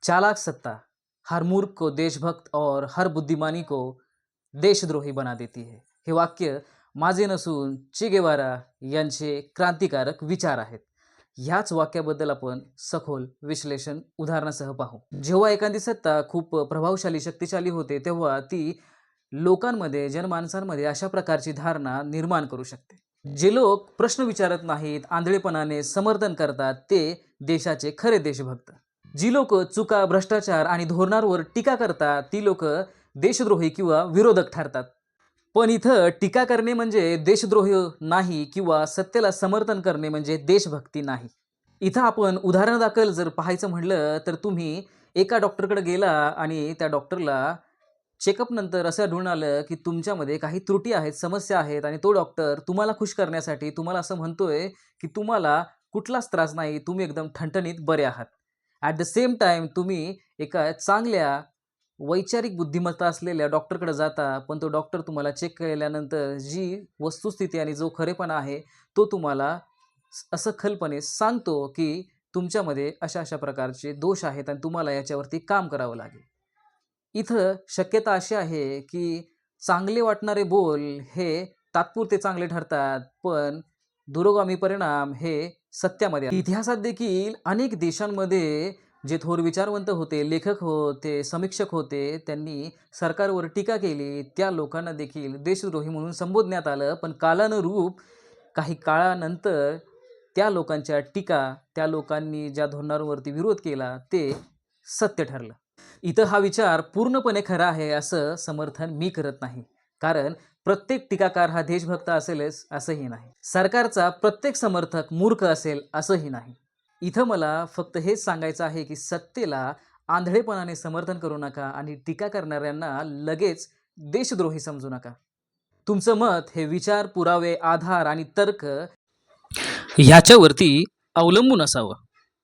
चालाक सत्ता हर मूर्ख को देशभक्त और हर बुद्धिमानी को देशद्रोही बना देती है. हे वाक्य माझे नसून चे गेवारा यांचे क्रांतिकारक विचार आहेत. ह्याच वाक्याबद्दल आपण सखोल विश्लेषण उदाहरणासह पाहू. जेव्हा एखादी सत्ता खूप प्रभावशाली शक्तिशाली होते तेव्हा ती लोकांमध्ये जनमानसांमध्ये अशा प्रकारची धारणा निर्माण करू शकते. जे लोक प्रश्न विचारत नाहीत, आंधळेपणाने समर्थन करतात, ते देशाचे खरे देशभक्त. जी लोक चुका, भ्रष्टाचार आणि धोरणांवर टीका करतात ती लोक देशद्रोही किंवा विरोधक ठरतात. पण इथं टीका करणे म्हणजे देशद्रोही नाही किंवा सत्तेला समर्थन करणे म्हणजे देशभक्ती नाही. इथं आपण उदाहरणादाखल जर पाहायचं म्हटलं तर तुम्ही एका डॉक्टरकडे गेला आणि त्या डॉक्टरला चेकअप नंतर असं आढळून आलं की तुमच्यामध्ये काही त्रुटी आहेत, समस्या आहेत आणि तो डॉक्टर तुम्हाला खुश करण्यासाठी तुम्हाला असं म्हणतोय की तुम्हाला कुठलाच त्रास नाही, तुम्ही एकदम ठणठणीत बरे आहात. ॲट द सेम टाईम तुम्ही एका चांगल्या वैचारिक बुद्धिमत्ता असलेल्या डॉक्टरकडे जाता, पण तो डॉक्टर तुम्हाला चेक केल्यानंतर जी वस्तुस्थिती आणि जो खरेपणा आहे तो तुम्हाला असखलपणे सांगतो की तुमच्यामध्ये अशा अशा प्रकारचे दोष आहेत आणि तुम्हाला याच्यावरती काम करावं लागेल. इथं शक्यता अशी आहे की चांगले वाटणारे बोल हे तात्पुरते चांगले ठरतात, पण दूरगामी परिणाम हे सत्यामध्ये आहेत. इतिहासात देखील अनेक देशांमध्ये जे थोर विचारवंत होते, लेखक होते, समीक्षक होते, त्यांनी सरकारवर टीका केली. त्या लोकांना देखील देशद्रोही म्हणून संबोधण्यात आलं, पण कालानुरूप काही काळानंतर त्या लोकांच्या टीका, त्या लोकांनी ज्या धोरणांवरती विरोध केला ते सत्य ठरलं. इथं हा विचार पूर्णपणे खरा आहे असं समर्थन मी करत नाही, कारण प्रत्येक टीकाकार हा देशभक्त असेलच असंही नाही. सरकारचा प्रत्येक समर्थक मूर्ख असेल असंही नाही. इथं मला फक्त हेच सांगायचं आहे की सत्तेला आंधळेपणाने समर्थन करू नका आणि टीका करणाऱ्यांना लगेच देशद्रोही समजू नका. तुमचं मत हे विचार, पुरावे, आधार आणि तर्क ह्याच्यावरती अवलंबून असावं.